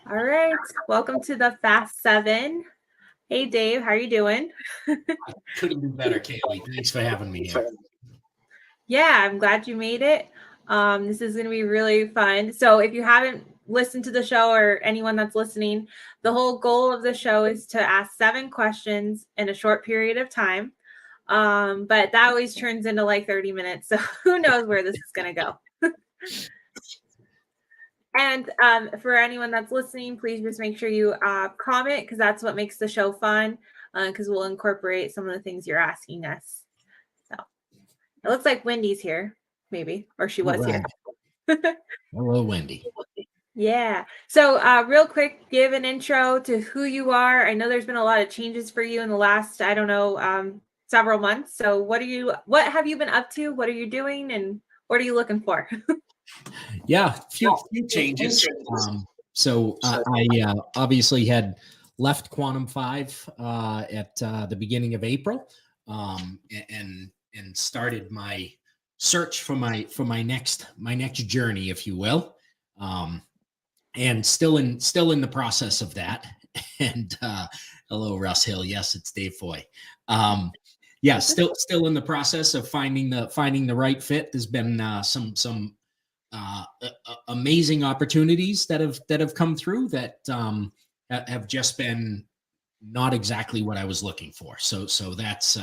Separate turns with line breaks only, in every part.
All right. Welcome to the Fast Seven. Hey, Dave. How are you doing?
Couldn't be better, Kaylee. Thanks for having me here.
Yeah, I'm glad you made it. This is going to be really fun. So, if you haven't listened to the show or anyone that's listening, the whole goal of the show is to ask 7 questions in a short period of time. But that always turns into like 30 minutes. So, who knows where this is going to go? And for anyone that's listening, please just make sure you comment because that's what makes the show fun. Because we'll incorporate some of the things you're asking us. So it looks like Wendy's here, maybe, or she was here.
Hello, Wendy.
Yeah. So real quick, give an intro to who you are. I know there's been a lot of changes for you in the last, I don't know, several months. So what have you been up to? What are you doing? And what are you looking for?
Yeah, few changes. I obviously had left Quantum 5 at the beginning of April, and started my search for my next journey, if you will. And still in the process of that. And hello, Russ Hill. Yes, it's Dave Foy. Yeah, still in the process of finding the right fit. There's been some amazing opportunities that have come through that have just been not exactly what I was looking for. So that's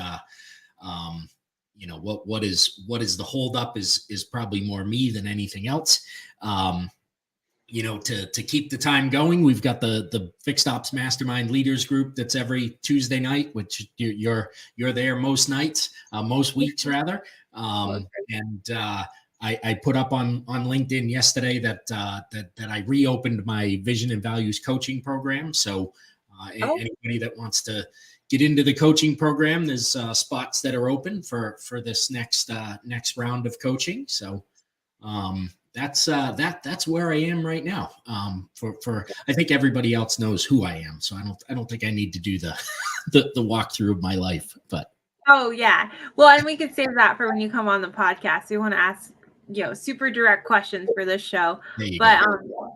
what is the holdup is probably more me than anything else. To keep the time going, we've got the Fixed Ops Mastermind Leaders Group that's every Tuesday night, which you're there most nights, most weeks rather. I put up on LinkedIn yesterday that I reopened my Vision and Values coaching program. So anybody that wants to get into the coaching program, there's spots that are open for this next round of coaching. So that's where I am right now. For I think everybody else knows who I am, so I don't think I need to do the walkthrough of my life. But
oh yeah, well, and we could save that for when you come on the podcast. We want to ask super direct questions for this show. But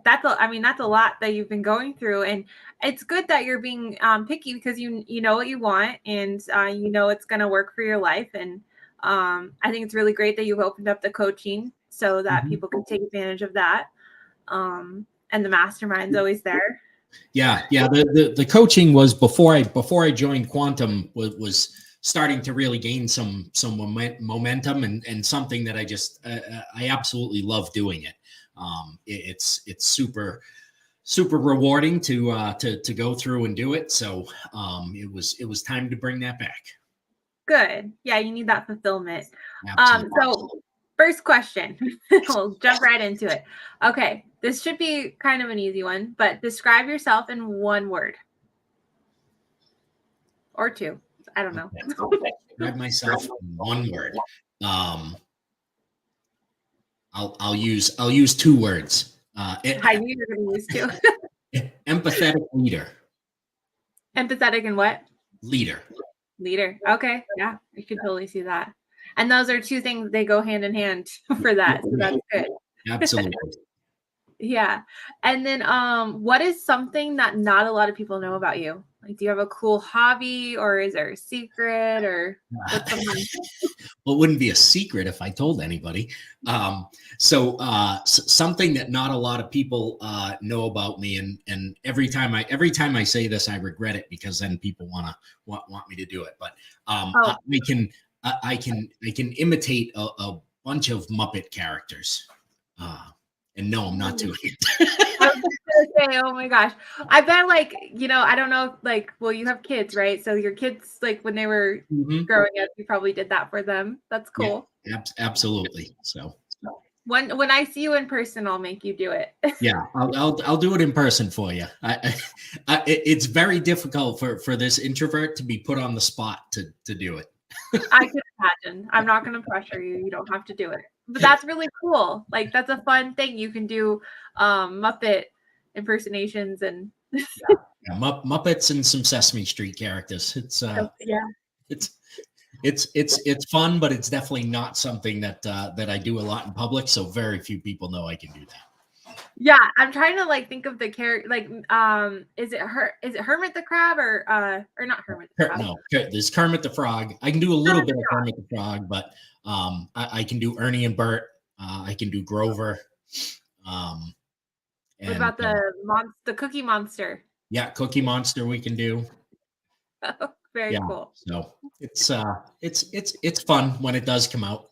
that's a lot that you've been going through, and it's good that you're being picky because you know what you want, and you know it's going to work for your life. And I think it's really great that you've opened up the coaching so that people can take advantage of that. And the mastermind's always there.
Yeah. The coaching was before I joined Quantum was starting to really gain some momentum and something that I absolutely love doing it. It's super rewarding to go through and do it. So it was time to bring that back.
Good. Yeah, you need that fulfillment.
Absolutely.
So first question, we'll jump right into it. Okay, this should be kind of an easy one, but describe yourself in one word or two. I don't know.
Describe myself in one word. I'll use 2 words.
I knew you were going to use two.
Empathetic leader.
Empathetic and what?
Leader.
Okay. Yeah, I could totally see that. And those are 2 things, they go hand in hand for that. So that's good.
Absolutely.
Yeah. And then what is something that not a lot of people know about you? Like, do you have a cool hobby, or is there a secret, or what's something?
Well, it wouldn't be a secret if I told anybody. Something that not a lot of people know about me, and every time I say this, I regret it because then people want me to do it. But I can imitate a bunch of Muppet characters. And no, I'm not doing it.
I was just gonna say, oh my gosh. I bet I don't know, well, you have kids, right? So your kids, when they were growing up, you probably did that for them. That's cool.
Yeah, absolutely. So
when I see you in person, I'll make you do it.
Yeah, I'll do it in person for you. It's very difficult for this introvert to be put on the spot to do it.
I can imagine. I'm not going to pressure you. You don't have to do it. But that's really cool. That's a fun thing. You can do Muppet impersonations and
Muppets and some Sesame Street characters. It's fun, but it's definitely not something that I do a lot in public. So very few people know I can do that.
Yeah, I'm trying to like think of the character. Like, is it Hermit the Crab or not Hermit the Crab?
No, there's Kermit the Frog. I can do a little bit of Kermit the Frog, but I can do Ernie and Bert. I can do Grover.
What
And
about the Cookie Monster?
yeah, Cookie Monster we can do.
Very
Yeah,
cool.
so it's fun when it does come out.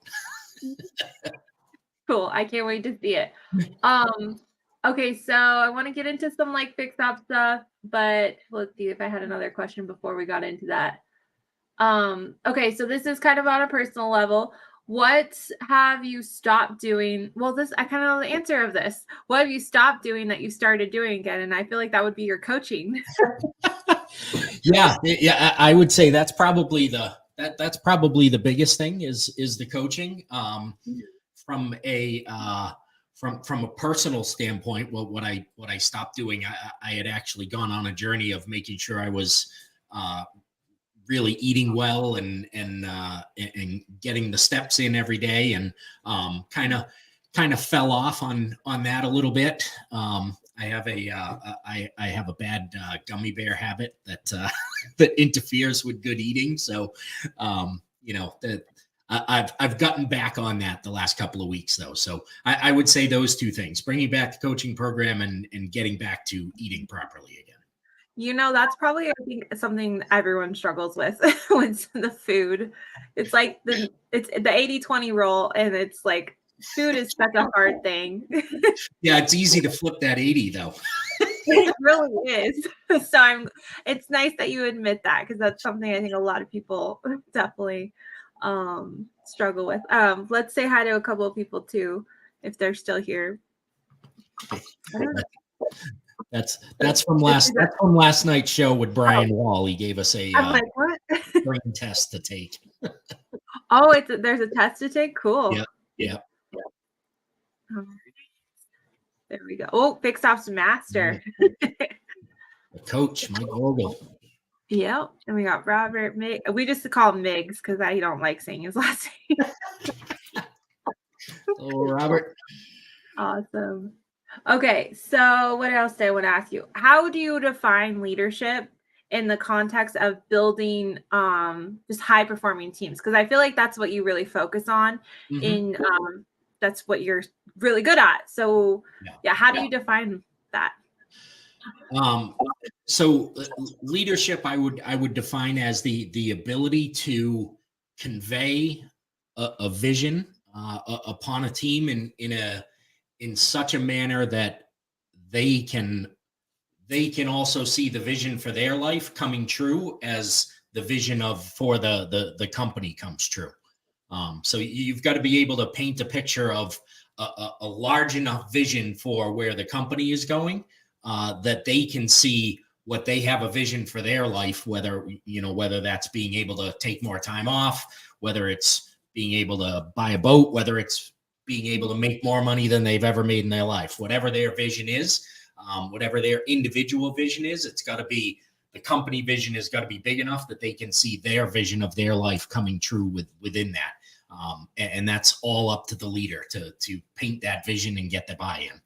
Cool. I can't wait to see it. Okay, so I want to get into some like fix op stuff, but let's see if I had another question before we got into that. Okay, so this is kind of on a personal level. What have you stopped doing? Well, this I kind of know the answer of this. What have you stopped doing that you started doing again? And I feel like that would be your coaching.
Yeah, I would say that's probably the biggest thing is the coaching. From a from a personal standpoint, what I stopped doing, I had actually gone on a journey of making sure I was really eating well and getting the steps in every day, and kind of fell off on that a little bit. I have a bad gummy bear habit that that interferes with good eating. So, that I've gotten back on that the last couple of weeks though. So I would say those two things: bringing back the coaching program and getting back to eating properly again.
That's probably I think something everyone struggles with with the food. It's like it's the 80-20 rule, and it's like food is such a hard thing.
Yeah, it's easy to flip that 80 though.
It really is. So it's nice that you admit that, because that's something I think a lot of people definitely struggle with. Let's say hi to a couple of people too, if they're still here.
That's from last night's show with Brian Wall. He gave us a
I'm like, what?
brain test to take.
Oh, there's a test to take. Cool.
Yeah.
There we go. Oh, Fix Ops Master.
The coach, Mike Vogel.
Yep. And we got Robert Mig. We just call him Migs because I don't like saying his last name.
Oh, Robert.
Awesome. Okay, so what else do I want to ask you? How do you define leadership in the context of building just high performing teams? Because I feel like that's what you really focus on in that's what you're really good at. So how do you define that?
So leadership, I would define as the ability to convey a vision upon a team in such a manner that they can also see the vision for their life coming true as the vision for the company comes true. So you've got to be able to paint a picture of a large enough vision for where the company is going, that they can see what they have a vision for their life, whether that's being able to take more time off, whether it's being able to buy a boat, whether it's being able to make more money than they've ever made in their life, whatever their vision is, whatever their individual vision is, the company vision has got to be big enough that they can see their vision of their life coming true within that. And that's all up to the leader to paint that vision and get the buy-in.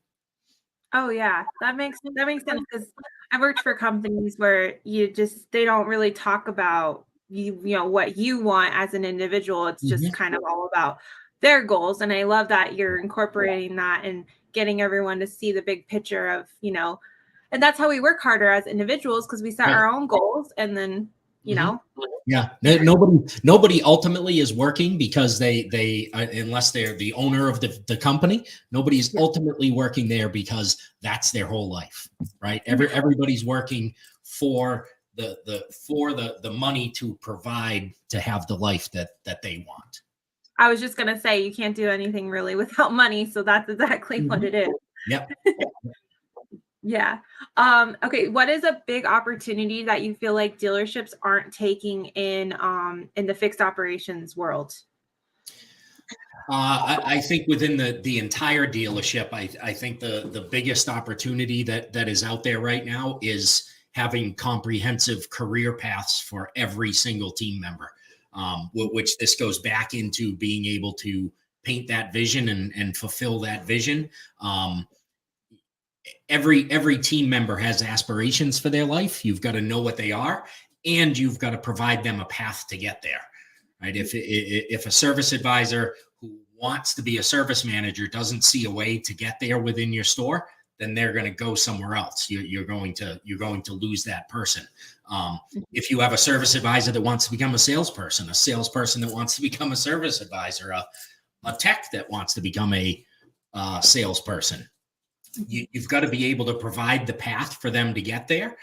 Oh yeah, that makes sense, because I worked for companies where they don't really talk about what you want as an individual. It's just kind of all about their goals, and I love that you're incorporating that and getting everyone to see the big picture of and that's how we work harder as individuals, because we set our own goals, and then
Yeah, nobody ultimately is working because they unless they're the owner of the company, nobody's ultimately working there because that's their whole life, right? Everybody's working for the money to provide to have the life that they want.
I was just gonna say you can't do anything really without money, so that's exactly what it is.
Yep.
Yeah. Okay. What is a big opportunity that you feel like dealerships aren't taking in the fixed operations world?
I think within the entire dealership, I think the biggest opportunity that is out there right now is having comprehensive career paths for every single team member, which this goes back into being able to paint that vision and fulfill that vision. every team member has aspirations for their life. You've got to know what they are, and you've got to provide them a path to get there, right? If a service advisor who wants to be a service manager doesn't see a way to get there within your store, then they're going to go somewhere else. You're going to lose that person. If you have a service advisor that wants to become a salesperson that wants to become a service advisor, a tech that wants to become a salesperson, you've got to be able to provide the path for them to get there.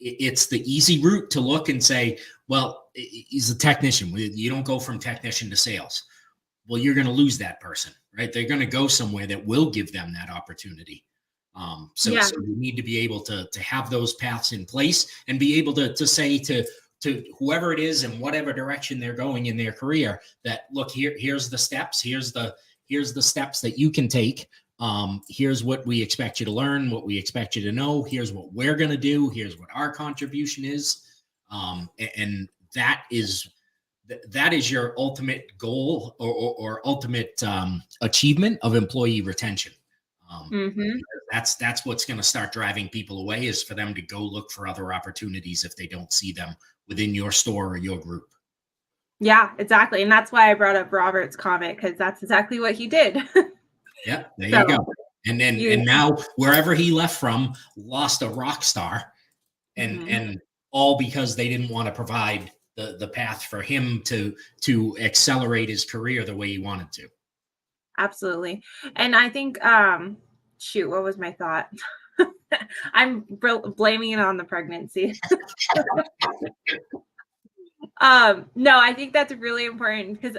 It's the easy route to look and say, well, he's a technician. You don't go from technician to sales. Well, you're going to lose that person, right? They're going to go somewhere that will give them that opportunity. So you need to be able to have those paths in place and be able to say to whoever it is in whatever direction they're going in their career that, look, here's the steps. Here's the steps that you can take. Here's what we expect you to learn, what we expect you to know. Here's what we're going to do. Here's what our contribution is. And that is your ultimate goal or ultimate achievement of employee retention. That's what's going to start driving people away, is for them to go look for other opportunities if they don't see them within your store or your group.
Yeah, exactly. And that's why I brought up Robert's comment, because that's exactly what he did.
Yeah, there you go. And then and now wherever he left from, lost a rock star, and all because they didn't want to provide the path for him to accelerate his career the way he wanted to.
Absolutely. And I think shoot, what was my thought? I'm blaming it on the pregnancy. No, I think that's really important, because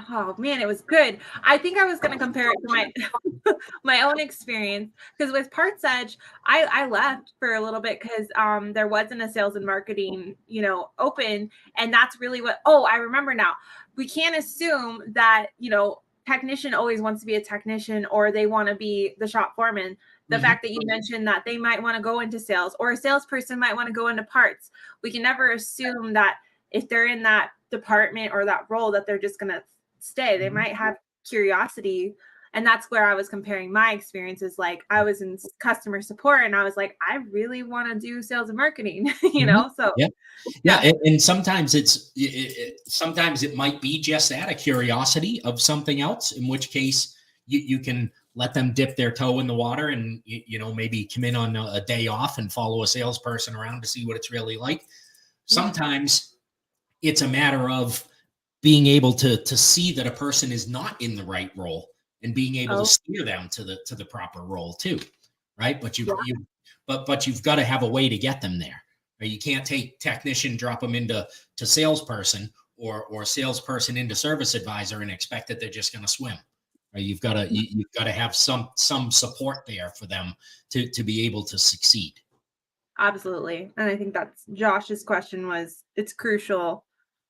oh man, it was good. I think I was going to compare it to my own experience, because with Parts Edge, I left for a little bit because there wasn't a sales and marketing, open. And that's really I remember now. We can't assume that, technician always wants to be a technician, or they want to be the shop foreman. The fact that you mentioned that they might want to go into sales, or a salesperson might want to go into parts. We can never assume that if they're in that department or that role that they're just going to stay. They might have curiosity. And that's where I was comparing my experiences. Like, I was in customer support and I was like, I really want to do sales and marketing, so.
Yeah. And sometimes sometimes it might be just that, a curiosity of something else, in which case you can let them dip their toe in the water and, maybe come in on a day off and follow a salesperson around to see what it's really like. Sometimes it's a matter of being able to see that a person is not in the right role and being able to steer them to the proper role too. Right. But you've got to have a way to get them there. Right? You can't take technician, drop them into salesperson, or salesperson into service advisor and expect that they're just going to swim. Right? You've got to have some support there for them to be able to succeed.
Absolutely. And I think that's Josh's question it's crucial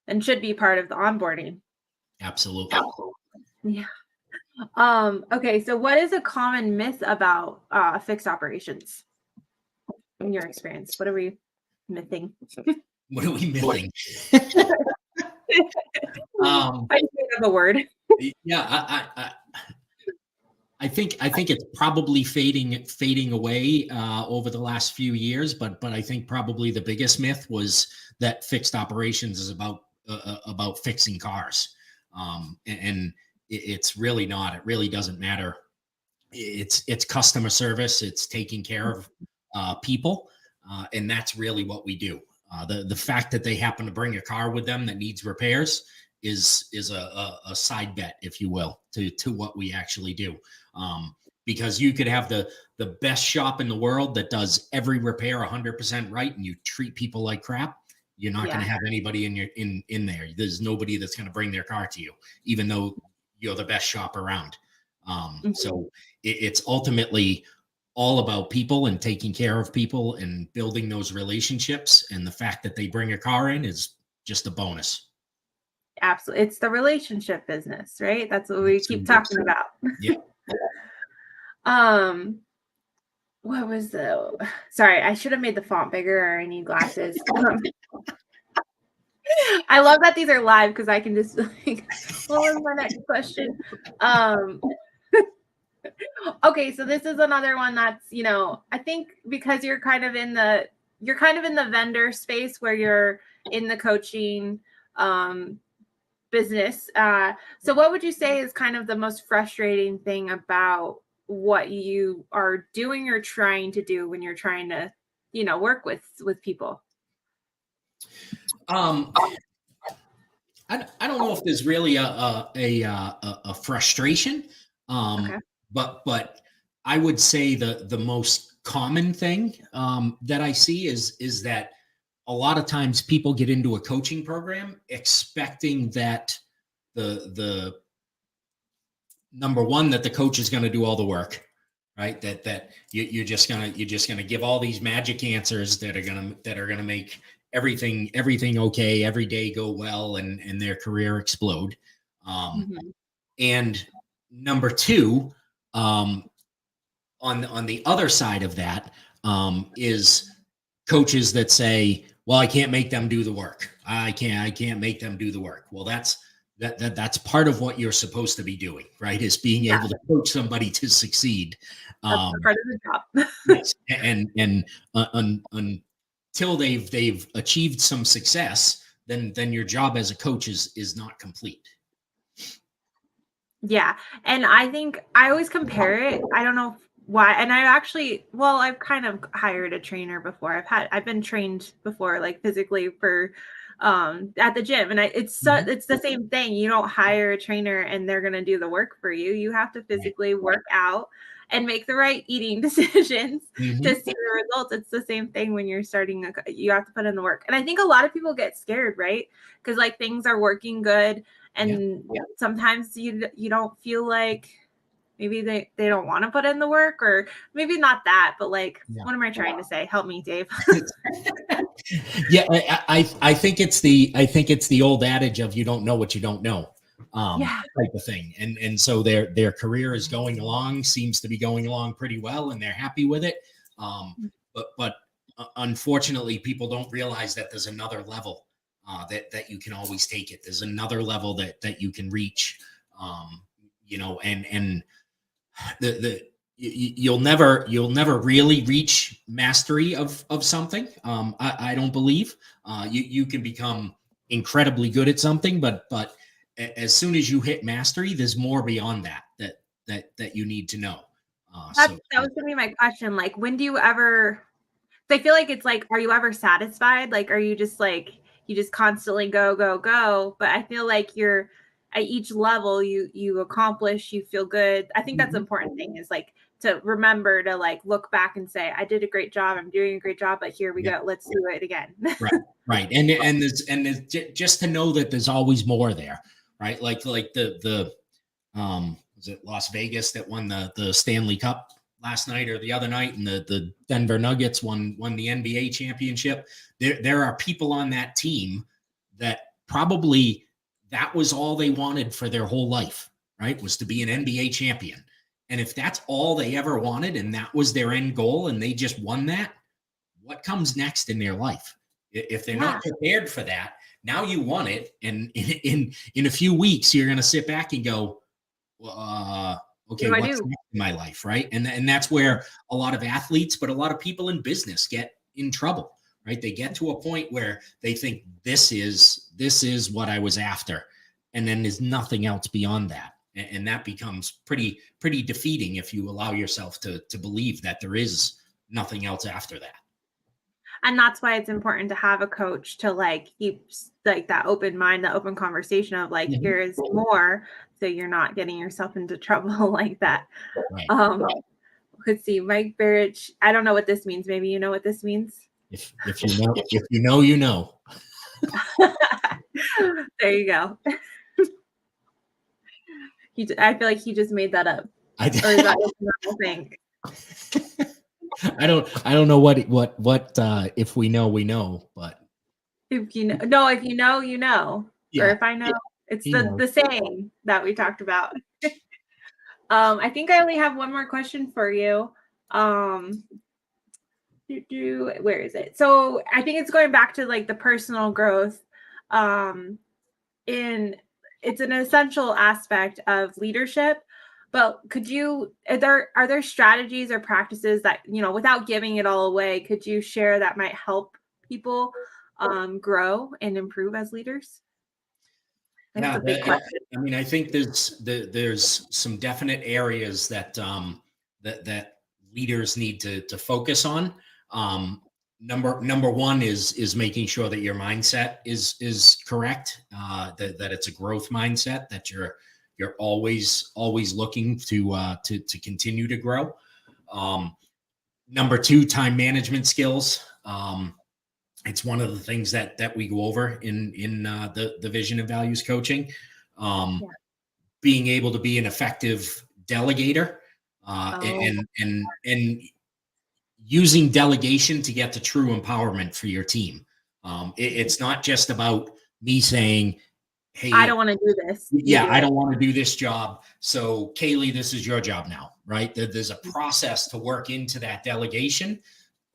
and should be part of the onboarding.
Absolutely.
Yeah. Okay. So what is a common myth about fixed operations in your experience? What are we mything?
What are we mything?
I just have a word.
Yeah. I think it's probably fading away over the last few years, but I think probably the biggest myth was that fixed operations is about fixing cars, and it's really not. It really doesn't matter. It's customer service. It's taking care of people, and that's really what we do. The fact that they happen to bring a car with them that needs repairs is a side bet, if you will, to what we actually do. Because you could have the best shop in the world that does every repair 100% right, and you treat people like crap. You're not going to have anybody in there. There's nobody that's going to bring their car to you, even though you're the best shop around. So it's ultimately all about people and taking care of people and building those relationships. And the fact that they bring a car in is just a bonus.
Absolutely. It's the relationship business, right? That's what we keep talking about.
Yeah.
What was sorry, I should have made the font bigger, or I need glasses. I love that these are live, because I can just what was my next question? Okay, so this is another one that's, I think because you're kind of in the vendor space where you're in the coaching business. So what would you say is kind of the most frustrating thing about what you are doing or trying to do when you're trying to, work with people?
I don't know if there's really a frustration,
Okay.
but I would say the most common thing that I see is that a lot of times people get into a coaching program expecting that the number one, that the coach is going to do all the work, right? That you're just gonna give all these magic answers that are gonna make everything okay, every day go well, and their career explode.
Mm-hmm.
And number two, on the other side of that, is coaches that say, well, I can't make them do the work. I can't make them do the work. Well, that's part of what you're supposed to be doing, right? Is being able to coach somebody to succeed.
That's part of the job.
Yes, and until they've achieved some success, then your job as a coach is not complete.
Yeah. And I think I always compare it. I don't know why. And I've kind of hired a trainer before. I've been trained before, like physically at the gym. And it's the same thing. You don't hire a trainer and they're going to do the work for you. You have to physically work out and make the right eating decisions to see the results. It's the same thing when you're starting. You have to put in the work. And I think a lot of people get scared, right? Because like things are working good. And sometimes you don't feel like maybe they don't want to put in the work, or maybe not that, but like, what am I trying to say? Help me, Dave.
Yeah, I think it's the old adage of you don't know what you don't know, type of thing. And so their career is seems to be going along pretty well, and they're happy with it. But unfortunately, people don't realize that there's another level that you can always take it. There's another level that you can reach, and you'll never really reach mastery of something. I don't believe you can become incredibly good at something, but as soon as you hit mastery, there's more beyond that you need to know.
That was going to be my question. Like, when do you ever? I feel like it's like, are you ever satisfied? Like, are you just like, you just constantly go, go, go? But I feel like you're at each level you accomplish, you feel good. I think that's the important thing, is like to remember to like look back and say, I did a great job. I'm doing a great job, but here we go. Let's do it again.
Right. And there's just to know that there's always more there, right? Like the was it Las Vegas that won the Stanley Cup last night or the other night, and the Denver Nuggets won the NBA championship. There are people on that team that probably that was all they wanted for their whole life, right? Was to be an NBA champion. And if that's all they ever wanted and that was their end goal and they just won that, what comes next in their life? If they're not prepared for that, now you won it. And in a few weeks, you're going to sit back and go, okay, what's next in my life, right? And that's where a lot of athletes, but a lot of people in business get in trouble, right? They get to a point where they think this is what I was after, and then there's nothing else beyond that, and that becomes pretty defeating if you allow yourself to believe that there is nothing else after that.
And that's why it's important to have a coach to like keep like that open mind, that open conversation of like, here is more, so you're not getting yourself into trouble like that. Right. Let's see, Mike Barrich. I don't know what this means. Maybe you know what this means.
If you know, you know.
There you go. I feel like he just made that up. Or is that a normal thing?
I don't know what if we know, we know, but
if you know, you know. Yeah. Or if I know, it's the saying that we talked about. I think I only have one more question for you. Where is it? So I think it's going back to like the personal growth. It's an essential aspect of leadership. But are there strategies or practices that, without giving it all away, could you share that might help people grow and improve as leaders? I think it's a big question.
I mean, I think there's some definite areas that that leaders need to focus on. Number one is making sure that your mindset is correct. That it's a growth mindset. That you're always looking to continue to grow. Number two, time management skills. It's one of the things that we go over in the vision and values coaching. Being able to be an effective delegator, and using delegation to get to true empowerment for your team. It's not just about me saying, hey,
I don't want to do this.
I don't want to do this job. So Kaylee, this is your job now, right? There's a process to work into that delegation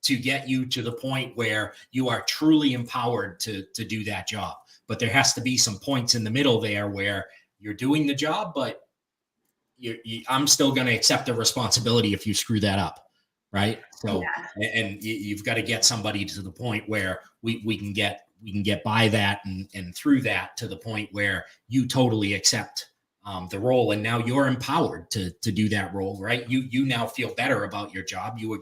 to get you to the point where you are truly empowered to do that job. But there has to be some points in the middle there where you're doing the job, but I'm still going to accept the responsibility if you screw that up, right? So, and you've got to get somebody to the point where we can get by that and through that to the point where you totally accept the role, and now you're empowered to do that role, right? You now feel better about your job. You were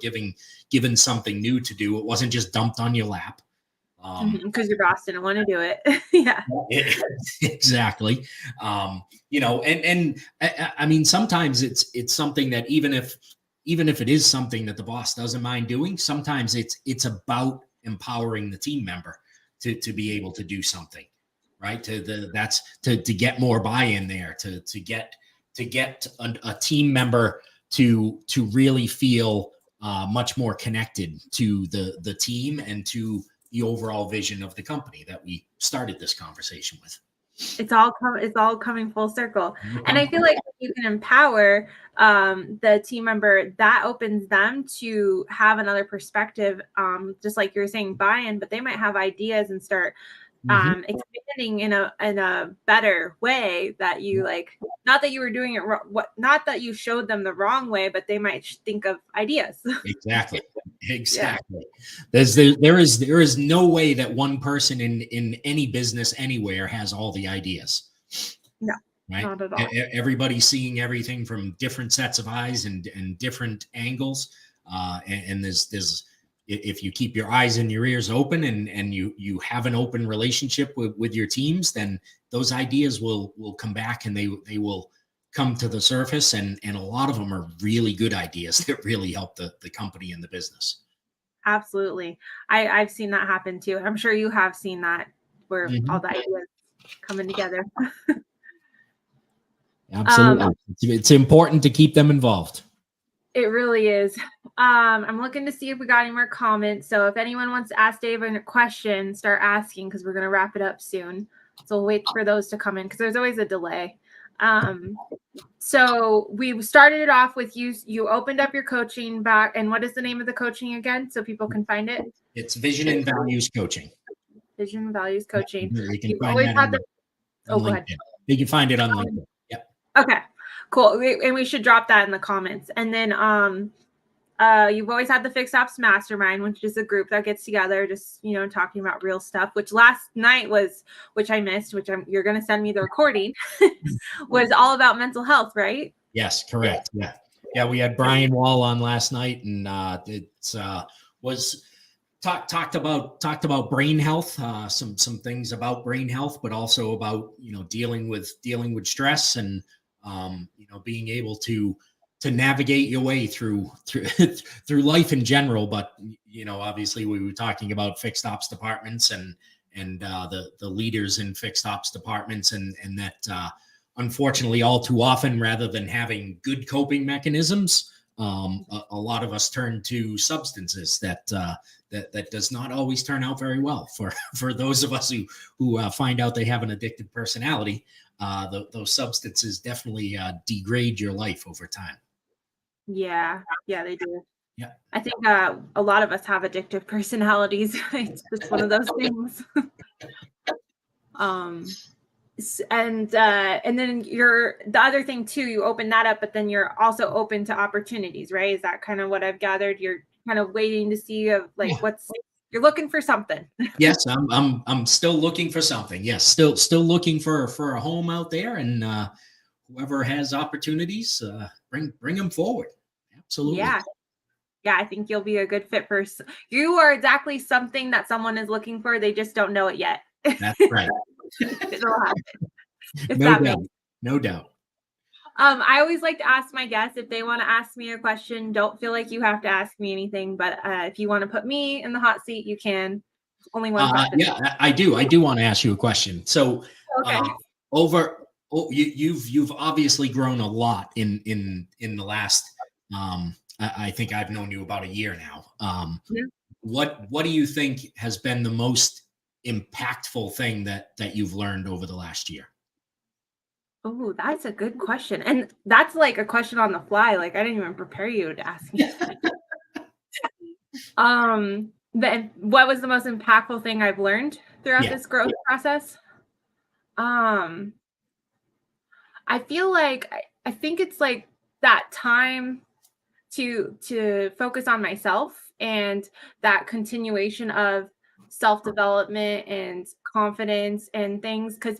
given something new to do. It wasn't just dumped on your lap.
Because your boss didn't want to do it. Yeah.
Exactly. And I mean, sometimes it's something that even if it is something that the boss doesn't mind doing, sometimes it's about empowering the team member to be able to do something. Right. To get more buy-in there, to get a team member to really feel much more connected to the team and to the overall vision of the company that we started this conversation with.
It's all coming full circle. And I feel like you can empower the team member, that opens them to have another perspective, just like you're saying, buy-in, but they might have ideas and start expanding in a better way that you not that you were doing it wrong, not that you showed them the wrong way, but they might think of ideas.
Exactly. Yeah. There is no way that one person in any business anywhere has all the ideas.
No,
right?
Not at all.
Everybody's seeing everything from different sets of eyes and different angles. And there's if you keep your eyes and your ears open and you have an open relationship with your teams, then those ideas will come back and they will come to the surface. And a lot of them are really good ideas that really help the company and the business.
Absolutely. I've seen that happen too. I'm sure you have seen that where all the ideas coming together.
Absolutely. It's important to keep them involved.
It really is. I'm looking to see if we got any more comments. So if anyone wants to ask Dave a question, start asking because we're going to wrap it up soon. So we'll wait for those to come in because there's always a delay. So we started it off with you opened up your coaching back. And what is the name of the coaching again? So people can find it.
It's Vision and Values Coaching.
Vision and Values Coaching.
You can find that on
go ahead.
You can find it on LinkedIn. Yep.
Okay, cool. And we should drop that in the comments. And then you've always had the Fixed Ops Mastermind, which is a group that gets together, just talking about real stuff. Which last night which I missed, you're going to send me the recording, was all about mental health, right?
Yes, correct. Yeah. We had Brian Wall on last night, and it was talked about brain health, some things about brain health, but also about dealing with stress and being able to navigate your way through life in general. But obviously we were talking about fixed ops departments and the leaders in fixed ops departments, and that unfortunately all too often, rather than having good coping mechanisms, a lot of us turn to substances that does not always turn out very well for those of us who find out they have an addictive personality. Those substances definitely degrade your life over time.
Yeah, they do.
Yeah,
I think a lot of us have addictive personalities. It's just one of those things. And then the other thing too, you open that up, but then you're also open to opportunities, right? Is that kind of what I've gathered? You're kind of waiting to see you're looking for something.
Yes, I'm still looking for something. Yes, still looking for a home out there, and whoever has opportunities, bring them forward. Absolutely.
Yeah, I think you'll be a good fit you are exactly something that someone is looking for. They just don't know it yet.
That's right.
It'll happen.
No doubt.
I always like to ask my guests if they want to ask me a question. Don't feel like you have to ask me anything, but if you want to put me in the hot seat, you can. Only one question.
Yeah, I do want to ask you a question. So,
okay.
You've obviously grown a lot in the last. I think I've known you about a year now. What do you think has been the most impactful thing that you've learned over the last year?
Oh, that's a good question. And that's like a question on the fly. Like I didn't even prepare you to ask me. What was the most impactful thing I've learned throughout this growth process? I feel like I think it's like that time to focus on myself and that continuation of self-development and confidence and things, because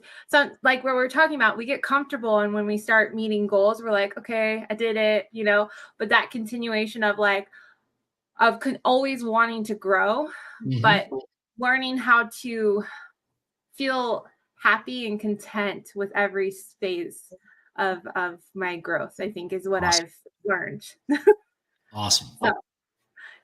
like what we're talking about, we get comfortable, and when we start meeting goals, we're like, okay, I did it, but that continuation of always wanting to grow, but learning how to feel happy and content with every phase of my growth, I think is what I've learned.
Awesome.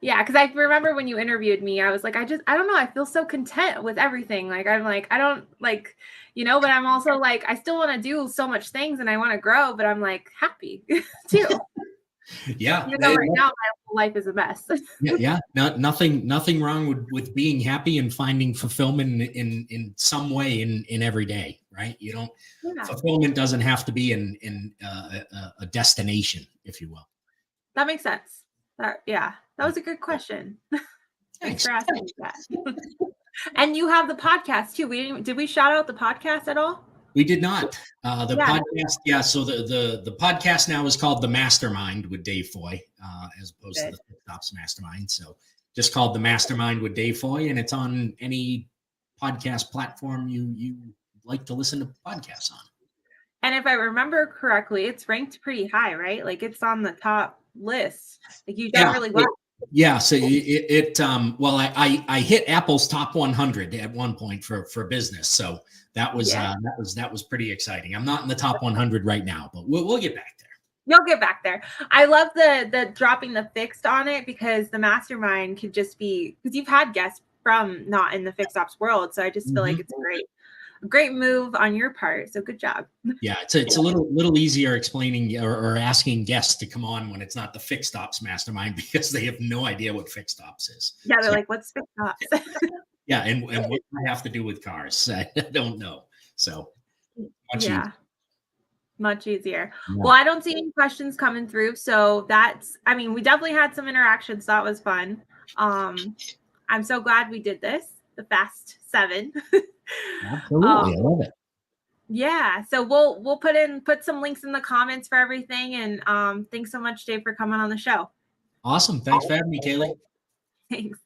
Yeah, because I remember when you interviewed me, I was like, I don't know, I feel so content with everything. Like, I'm like, I don't like, but I'm also like, I still want to do so much things and I want to grow, but I'm like happy too.
Yeah.
Right now, my whole life is a mess.
Yeah. Nothing wrong with being happy and finding fulfillment in some way in every day, right? You don't. Fulfillment doesn't have to be in a destination, if you will.
That makes sense. That was a good question. Thanks for asking that. And you have the podcast too. Did we shout out the podcast at all?
We did not. Podcast, yeah. So the podcast now is called The Mastermind with Dave Foy, as opposed to the Fixed Ops Mastermind. So just called The Mastermind with Dave Foy, and it's on any podcast platform you like to listen to podcasts on.
And if I remember correctly, it's ranked pretty high, right? Like it's on the top list. Like you've done really well.
Yeah. So I hit Apple's top 100 at one point for business. So that was pretty exciting. I'm not in the top 100 right now, but we'll get back there.
You'll get back there. I love the dropping the fixed on it, because the mastermind could just be, because you've had guests from not in the fixed ops world. So I just feel like it's a great move on your part. So good job.
Yeah, it's a little easier explaining or asking guests to come on when it's not the Fixed Ops Mastermind, because they have no idea what Fixed Ops is.
Yeah, they're like, what's Fixed Ops?
Yeah, and what do I have to do with cars? I don't know. So
much easier. Yeah. Well, I don't see any questions coming through. So we definitely had some interactions. So that was fun. I'm so glad we did this, the Fast 7.
Absolutely. I love it.
Yeah. So we'll put some links in the comments for everything. And thanks so much, Dave, for coming on the show.
Awesome. Thanks for having me, Kaylee.
Thanks.